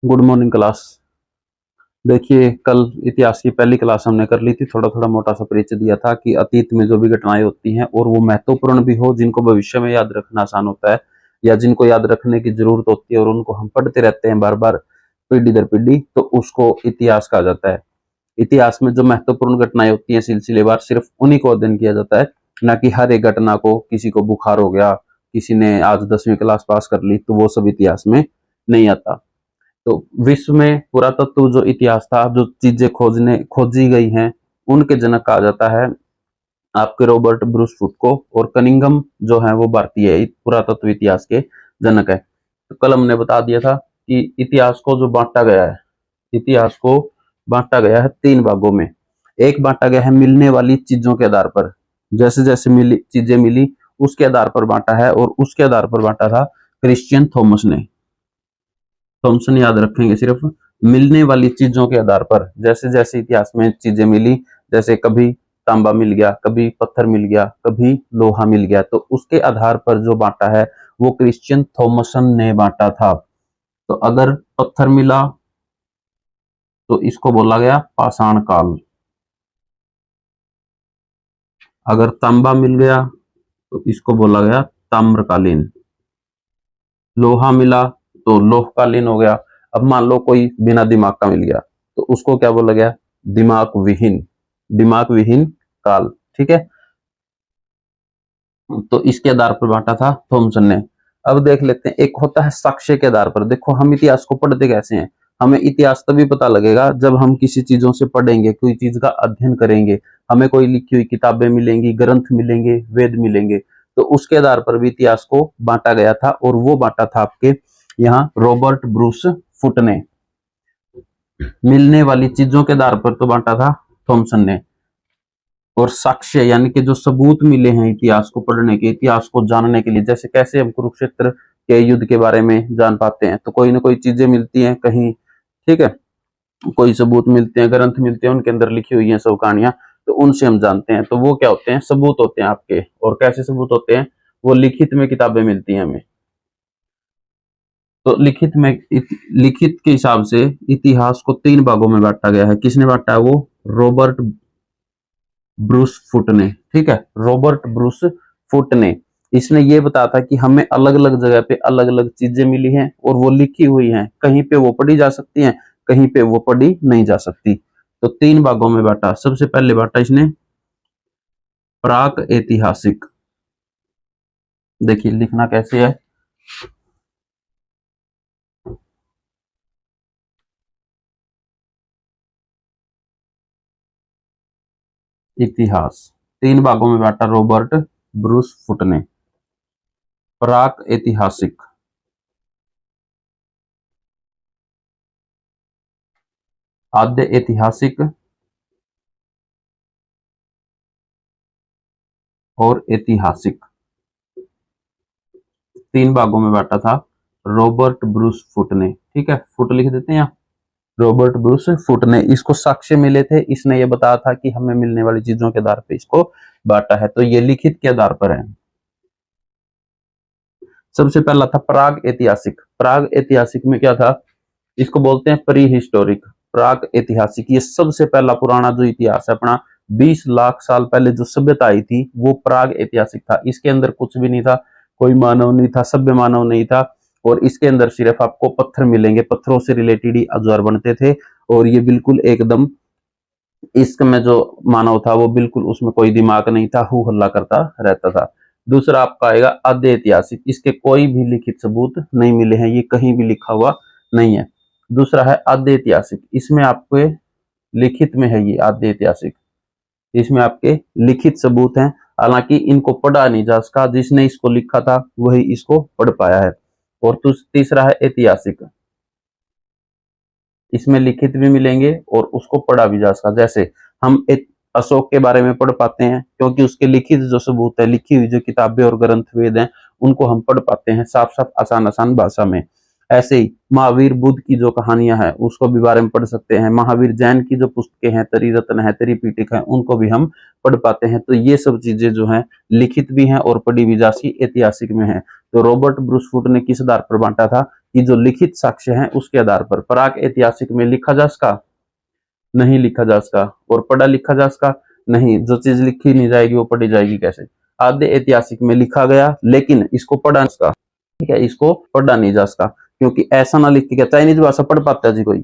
Good morning class. देखिए, कल इतिहास की पहली क्लास हमने कर ली थी। थोड़ा थोड़ा मोटा सा परिचय दिया था कि अतीत में जो भी घटनाएं होती हैं और वो महत्वपूर्ण भी हो, जिनको भविष्य में याद रखना आसान होता है या जिनको याद रखने की जरूरत होती है और उनको हम पढ़ते रहते हैं बार बार पीढ़ी दर पीढ़ी, तो उसको इतिहास कहा जाता है। इतिहास में जो महत्वपूर्ण घटनाएं होती हैं सिलसिलेवार, सिर्फ उन्हीं को अध्ययन किया जाता है, ना कि हर एक घटना को। किसी को बुखार हो गया, किसी ने आज 10वीं क्लास पास कर ली, तो वो सब इतिहास में नहीं आता। तो विश्व में पुरातत्व जो इतिहास था, जो चीजें खोजी गई हैं, उनके जनक कहा जाता है आपके रॉबर्ट ब्रूस फुट को। और कनिंघम जो है वो भारतीय पुरातत्व इतिहास के जनक है। तो कल हमने बता दिया था कि इतिहास को जो बांटा गया है, इतिहास को बांटा गया है तीन भागों में। एक बांटा गया है मिलने वाली चीजों के आधार पर, जैसे जैसे मिली चीजें मिली उसके आधार पर बांटा है, और उसके आधार पर बांटा था क्रिश्चियन थॉमस ने। थॉमसन याद रखेंगे सिर्फ मिलने वाली चीजों के आधार पर। जैसे जैसे इतिहास में चीजें मिली, जैसे कभी तांबा मिल गया, कभी पत्थर मिल गया, कभी लोहा मिल गया, तो उसके आधार पर जो बांटा है वो क्रिश्चियन थॉमसन ने बांटा था। तो अगर पत्थर मिला तो इसको बोला गया पाषाण काल। अगर तांबा मिल गया तो इसको बोला गया ताम्रकालीन। लोहा मिला तो लोहकालीन हो गया। अब मान लो कोई बिना दिमाग का मिल गया, तो उसको क्या बोला गया? दिमाग विहीन। दिमाग विहीन काल। ठीक है, तो इसके आधार पर बांटा था थॉमसन ने। अब देख लेते हैं, एक होता है साक्ष्य के आधार पर। देखो, हम इतिहास को पढ़ते कैसे हैं? हमें इतिहास तभी पता लगेगा जब हम किसी चीजों से पढ़ेंगे, कोई चीज का अध्ययन करेंगे, हमें कोई लिखी हुई किताबें मिलेंगी, ग्रंथ मिलेंगे, वेद मिलेंगे, तो उसके आधार पर भी इतिहास को बांटा गया था। और वो बांटा था आपके यहाँ रॉबर्ट ब्रूस फुट ने। मिलने वाली चीजों के आधार पर तो बांटा था थॉमसन ने। और साक्ष्य यानी कि जो सबूत मिले हैं इतिहास को पढ़ने के, इतिहास को जानने के लिए, जैसे कैसे हम कुरुक्षेत्र के युद्ध के बारे में जान पाते हैं, तो कोई ना कोई चीजें मिलती हैं कहीं। ठीक है, कोई सबूत मिलते हैं, ग्रंथ मिलते हैं, उनके अंदर लिखी हुई हैं सब कहानियां, तो उनसे हम जानते हैं। तो वो क्या होते हैं? सबूत होते हैं आपके। और कैसे सबूत होते हैं? वो लिखित में किताबें मिलती हैं हमें। तो लिखित के हिसाब से इतिहास को तीन भागों में बांटा गया है। किसने बांटा है? वो रॉबर्ट ब्रूस फुट ने। ठीक है, रॉबर्ट ब्रूस फुट ने। इसने ये बताया था कि हमें अलग अलग जगह पे अलग अलग चीजें मिली हैं और वो लिखी हुई हैं। कहीं पे वो पढ़ी जा सकती हैं, कहीं पे वो पढ़ी नहीं जा सकती। तो तीन भागों में बांटा। सबसे पहले बांटा इसने प्राक ऐतिहासिक। देखिए लिखना कैसे है। इतिहास तीन भागों में बांटा रॉबर्ट ब्रूस फुट ने। प्राक ऐतिहासिक, आद्य ऐतिहासिक और ऐतिहासिक। तीन भागों में बांटा था रॉबर्ट ब्रूस फुट ने। ठीक है, फुट लिख देते हैं यहाँ। रॉबर्ट ब्रूस फुट ने। इसको साक्ष्य मिले थे, इसने ये बताया था कि हमें मिलने वाली चीजों के आधार पर इसको बांटा है। तो ये लिखित के आधार पर है। सबसे पहला था प्राग ऐतिहासिक। प्राग ऐतिहासिक में क्या था? इसको बोलते हैं प्री हिस्टोरिक। प्राग ऐतिहासिक ये सबसे पहला पुराना जो इतिहास है अपना, 20 लाख साल पहले जो सभ्यता आई थी वो प्राग ऐतिहासिक था। इसके अंदर कुछ भी नहीं था, कोई मानव नहीं था, सभ्य मानव नहीं था। और इसके अंदर सिर्फ आपको पत्थर मिलेंगे, पत्थरों से रिलेटेड ही औजार बनते थे। और ये बिल्कुल एकदम, इसमें जो मानव था वो बिल्कुल, उसमें कोई दिमाग नहीं था, हु हल्ला करता रहता था। दूसरा आपका आएगा आद्य ऐतिहासिक। इसके कोई भी लिखित सबूत नहीं मिले हैं, ये कहीं भी लिखा हुआ नहीं है। दूसरा है आद्य ऐतिहासिक। इसमें आपके लिखित में है, ये आद्य ऐतिहासिक, इसमें आपके लिखित सबूत हैं। हालांकि इनको पढ़ा नहीं जा सका, जिसने इसको लिखा था वही इसको पढ़ पाया है। और तीसरा है ऐतिहासिक। इसमें लिखित भी मिलेंगे और उसको पढ़ा भी जा सका। जैसे हम अशोक के बारे में पढ़ पाते हैं क्योंकि उसके लिखित जो सबूत है, लिखी हुई जो किताबें और ग्रंथ वेद हैं, उनको हम पढ़ पाते हैं साफ साफ आसान आसान भाषा में। ऐसे ही महावीर बुद्ध की जो कहानियां हैं उसको भी बारे में पढ़ सकते हैं। महावीर जैन की जो पुस्तकें हैं, त्रिरत्न है, त्रिपीठिक है, उनको भी हम पढ़ पाते हैं। तो ये सब चीजें जो हैं लिखित भी हैं और पढ़ी भी जा सकी, ऐतिहासिक में है। तो रॉबर्ट ब्रूस फुट ने किस आधार पर बांटा था कि जो लिखित साक्ष्य हैं उसके आधार पर। प्राक ऐतिहासिक में लिखा जा सका, नहीं लिखा जा सका। और पढ़ा लिखा जा सका, नहीं। जो चीज लिखी नहीं जाएगी वो पढ़ी जाएगी कैसे। आद्य ऐतिहासिक में लिखा गया लेकिन इसको पढ़ा नहीं सका, ठीक है, इसको पढ़ा नहीं जा सका क्योंकि ऐसा ना लिख के गया। चाइनीज भाषा पढ़ पाता है जी कोई,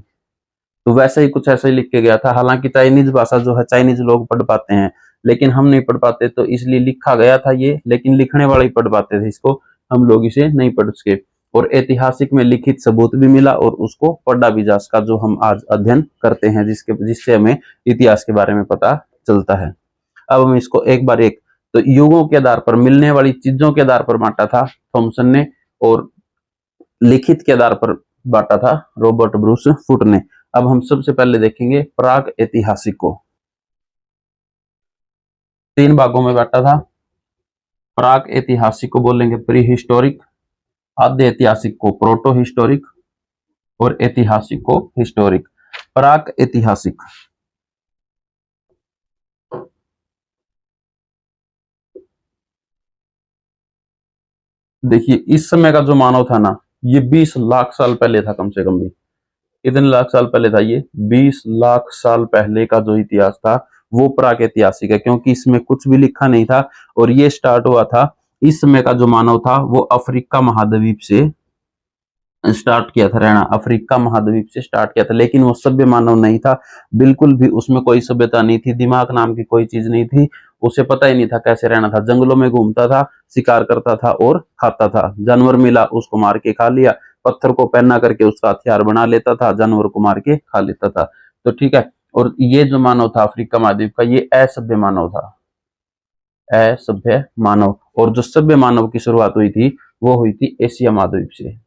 तो वैसे ही कुछ ऐसा ही लिख के गया था। हालांकि चाइनीज भाषा जो है चाइनीज लोग पढ़ पाते हैं लेकिन हम नहीं पढ़ पाते, तो इसलिए लिखा गया था ये, लेकिन लिखने वाले ही पढ़ पाते थे इसको, हम लोग इसे नहीं पढ़ सके। और ऐतिहासिक में लिखित सबूत भी मिला और उसको पढ़ा भी जा सका, जो हम आज अध्ययन करते हैं, जिससे हमें इतिहास के बारे में पता चलता है। अब हम इसको एक बार एक, तो युगों के आधार पर, मिलने वाली चीजों के आधार पर बांटा था थॉमसन ने, और लिखित के आधार पर बांटा था रॉबर्ट ब्रूस फुट ने। अब हम सबसे पहले देखेंगे प्राग ऐतिहासिक को। 3 भागों में बांटा था। प्राग ऐतिहासिक को बोलेंगे प्री हिस्टोरिक, आद्य ऐतिहासिक को प्रोटो हिस्टोरिक और ऐतिहासिक को हिस्टोरिक। प्राग ऐतिहासिक, देखिए इस समय का जो मानव था ना, ये 20 लाख साल पहले था, कम से कम भी। कितने लाख साल पहले था ये? 20 लाख साल पहले का जो इतिहास था वो प्राग ऐतिहासिक है, क्योंकि इसमें कुछ भी लिखा नहीं था। और ये स्टार्ट हुआ था, इस समय का जो मानव था वो अफ्रीका महाद्वीप से स्टार्ट किया था रहना, अफ्रीका महाद्वीप से स्टार्ट किया था। लेकिन वो सभ्य मानव नहीं था, बिल्कुल भी उसमें कोई सभ्यता नहीं थी, दिमाग नाम की कोई चीज नहीं थी, उसे पता ही नहीं था कैसे रहना था। जंगलों में घूमता था, शिकार करता था और खाता था। जानवर मिला उसको मार के खा लिया, पत्थर को पहना करके उसका हथियार बना लेता था, जानवर को मार के खा लेता था। तो ठीक है, और ये जो मानव था अफ्रीका महाद्वीप का, ये असभ्य मानव था, असभ्य मानव। और जो सभ्य मानव की शुरुआत हुई थी वो हुई थी एशिया महाद्वीप से।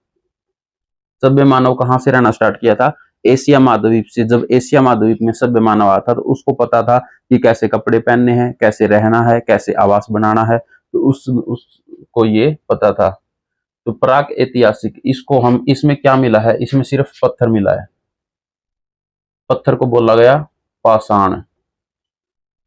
सभ्य मानव कहां से रहना स्टार्ट किया था? एशिया महाद्वीप से। जब एशिया महाद्वीप में सभ्य मानव आता तो उसको पता था कि कैसे कपड़े पहनने हैं, कैसे रहना है, कैसे आवास बनाना है, तो उसको ये पता था। तो प्राक ऐतिहासिक, इसको हम, इसमें क्या मिला है? इसमें सिर्फ पत्थर मिला है। पत्थर को बोला गया पाषाण,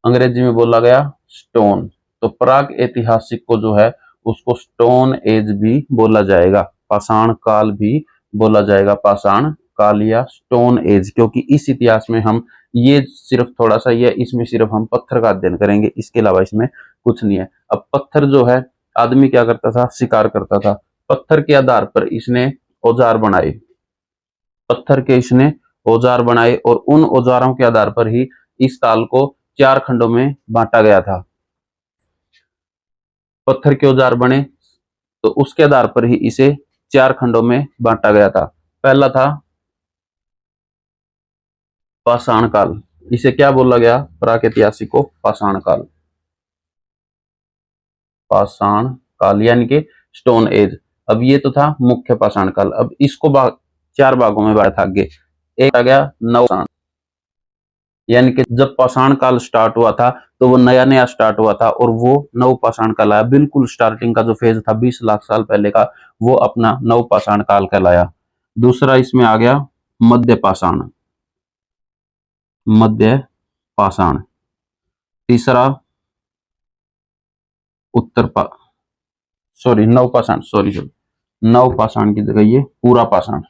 अंग्रेजी में बोला गया स्टोन। तो प्राग ऐतिहासिक को जो है उसको स्टोन एज भी बोला जाएगा, पाषाण काल भी बोला जाएगा, पाषाण काल या स्टोन एज, क्योंकि इस इतिहास में हम ये सिर्फ थोड़ा सा ये, इसमें सिर्फ हम पत्थर का अध्ययन करेंगे, इसके अलावा इसमें कुछ नहीं है। अब पत्थर जो है, आदमी क्या करता था? शिकार करता था। पत्थर के आधार पर इसने औजार बनाए, पत्थर के इसने औजार बनाए, और उन औजारों के आधार पर ही इस काल को 4 खंडों में बांटा गया था। पत्थर के औजार बने तो उसके आधार पर ही इसे 4 खंडों में बांटा गया था। पहला था पाषाण काल, इसे क्या बोला गया? प्रागैतिहासिक को पाषाण काल, पाषाण काल यानी कि स्टोन एज। अब ये तो था मुख्य पाषाण काल। अब इसको 4 भागों में बांटा था आगे। एक आ गया नवपाषाण, यानी कि जब पाषाण काल स्टार्ट हुआ था तो वो नया नया स्टार्ट हुआ था, और वो नवपाषाण काल आया। बिल्कुल स्टार्टिंग का जो फेज था 20 लाख साल पहले का, वो अपना नवपाषाण काल कहलाया। दूसरा इसमें आ गया मध्य पाषाण, मध्य पाषाण। तीसरा नवपाषाण, नवपाषाण की जगह ये पूरा पाषाण,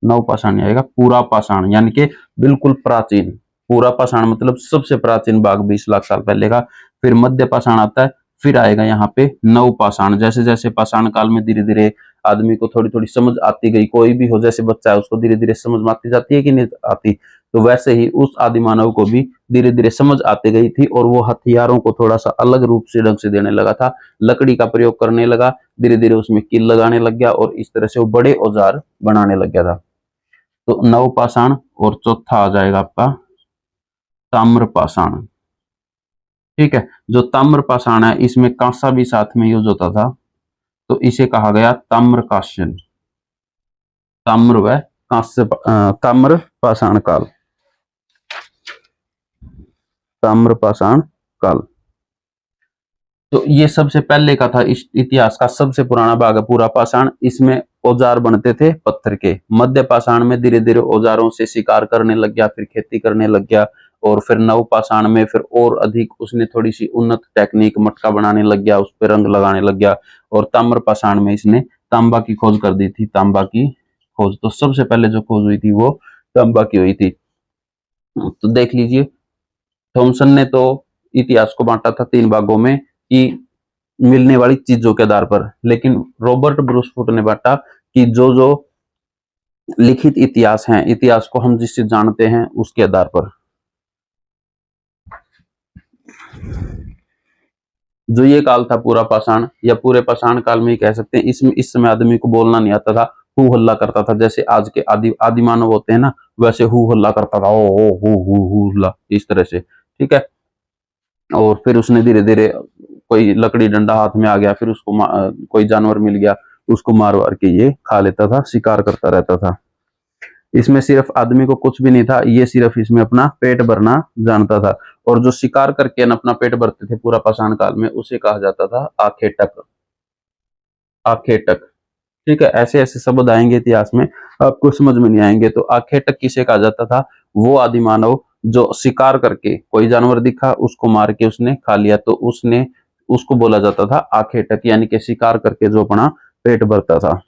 नवपाषाण आएगा पूरा पाषाण, यानी कि बिल्कुल प्राचीन। पूरा पाषाण मतलब सबसे प्राचीन भाग 20 लाख साल पहले का। फिर मध्य पाषाण आता है, फिर आएगा यहाँ पे नवपाषाण। जैसे जैसे पाषाण काल में धीरे धीरे आदमी को थोड़ी थोड़ी समझ आती गई, कोई भी हो, जैसे बच्चा है उसको धीरे धीरे समझ आती जाती है कि नहीं आती, तो वैसे ही उस आदि मानव को भी धीरे धीरे समझ आती गई थी, और वो हथियारों को थोड़ा सा अलग रूप से ढंग से देने लगा था, लकड़ी का प्रयोग करने लगा, धीरे धीरे उसमें कील लगाने लग गया, और इस तरह से वो बड़े औजार बनाने लग गया था। तो नवपाषाण, और चौथा आ जाएगा आपका ताम्रपाषाण। ठीक है, जो ताम्रपाषाण है इसमें कांसा भी साथ में यूज होता था, तो इसे कहा गया ताम्रकांस्य, ताम्र व कांस्य, ताम्रपाषाण काल, ताम्रपाषाण काल। तो ये सबसे पहले का था, इस इतिहास का सबसे पुराना भाग है पूरा पाषाण। इसमें औजार बनते थे पत्थर के। मध्य पाषाण में धीरे धीरे औजारों से शिकार करने लग गया, फिर खेती करने लग गया, और फिर नवपाषाण में फिर और अधिक उसने थोड़ी सी उन्नत टेक्निक, मटका बनाने लग गया, उस पर रंग लगाने लग गया। और ताम्रपाषाण में इसने तांबा की खोज कर दी थी। तांबा की खोज, तो सबसे पहले जो खोज हुई थी वो तांबा की हुई थी। तो देख लीजिए, थॉमसन ने तो इतिहास को बांटा था 3 भागों में कि मिलने वाली चीजों के आधार पर, लेकिन रॉबर्ट ब्रूसफुट ने बांटा कि जो जो लिखित इतिहास है, इतिहास को हम जिससे जानते हैं उसके आधार पर। जो ये काल था पूरा पाषाण या पूरे पाषाण काल में ही कह सकते हैं, इसमें इस समय आदमी को बोलना नहीं आता था, हु हल्ला करता था। जैसे आज के आदि मानव होते हैं ना, वैसे हु हल्ला करता था, ओ हु हल्ला, इस तरह से। ठीक है। और फिर उसने धीरे धीरे, कोई लकड़ी डंडा हाथ में आ गया, फिर उसको कोई जानवर मिल गया, उसको मार वार के ये खा लेता था, शिकार करता रहता था। इसमें सिर्फ आदमी को कुछ भी नहीं था, ये सिर्फ इसमें अपना पेट भरना जानता था। और जो शिकार करके अपना पेट भरते थे पूरा पाषाण काल में, उसे कहा जाता था आखेटक। आखेटक। ठीक है। ऐसे ऐसे शब्द आएंगे इतिहास में, आपको समझ में नहीं आएंगे। तो आखेटक किसे कहा जाता था? वो आदि मानव जो शिकार करके कोई जानवर दिखा, उसको मार के उसने खा लिया, तो उसको बोला जाता था आखेटक, यानी कि शिकार करके जो अपना पेट भरता था।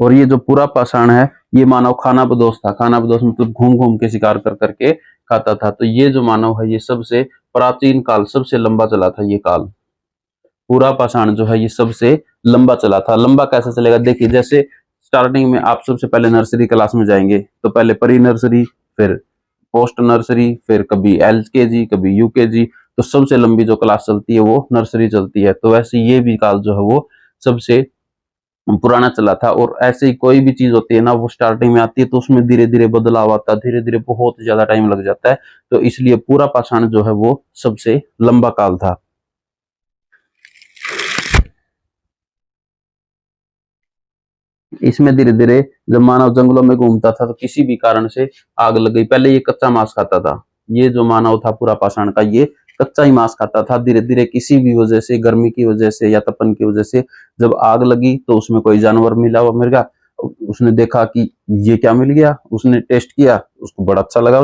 और ये जो पूरा पाषाण है, ये मानव खानाबदोश था। खानाबदोश मतलब घूम घूम के शिकार कर करके खाता था। तो ये जो मानव है, ये सबसे प्राचीन काल, सबसे लंबा चला था ये काल। पूरा पाषाण जो है ये सबसे लंबा चला था। लंबा कैसे चलेगा? देखिए, जैसे स्टार्टिंग में आप सबसे पहले नर्सरी क्लास में जाएंगे, तो पहले प्री नर्सरी, फिर पोस्ट नर्सरी, फिर कभी LKG, कभी UKG। तो सबसे लंबी जो क्लास चलती है वो नर्सरी चलती है। तो वैसे ये भी काल जो है वो सबसे पुराना चला था। और ऐसे ही कोई भी चीज होती है ना, वो स्टार्टिंग में आती है तो उसमें धीरे धीरे बदलाव आता है, धीरे धीरे बहुत ज्यादा टाइम लग जाता है। तो इसलिए पूरा पाषाण जो है वो सबसे लंबा काल था। इसमें धीरे धीरे जब मानव जंगलों में घूमता था तो किसी भी कारण से आग लग गई। पहले ये कच्चा मांस खाता था, ये जो मानव था पूरा पाषाण का, ये कच्चा ही मांस खाता था। धीरे धीरे किसी भी वजह से, गर्मी की वजह से या तपन की वजह से, जब आग लगी तो उसमें कोई जानवर मिला, वो मिल गया, उसने देखा कि ये क्या मिल गया, उसने टेस्ट किया, उसको बड़ा अच्छा लगा,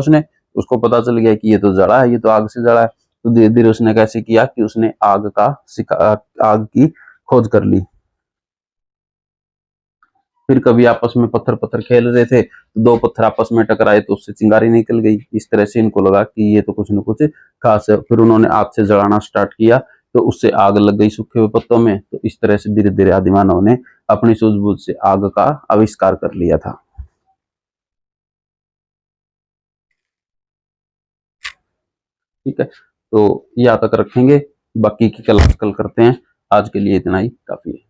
उसको पता चल गया कि ये तो जड़ा है, ये तो आग से जड़ा है। तो धीरे धीरे उसने कैसे किया कि उसने आग की खोज कर ली। फिर कभी आपस में पत्थर पत्थर खेल रहे थे, तो 2 पत्थर आपस में टकराए तो उससे चिंगारी निकल गई। इस तरह से इनको लगा कि ये तो कुछ न कुछ खास है। फिर उन्होंने आग से जलाना स्टार्ट किया, तो उससे आग लग गई सूखे हुए पत्तों में। तो इस तरह से धीरे धीरे आदिमानव ने अपनी सूझबूझ से आग का आविष्कार कर लिया था। ठीक है। तो यहाँ तक रखेंगे, बाकी की क्लास कल करते हैं। आज के लिए इतना ही काफी है।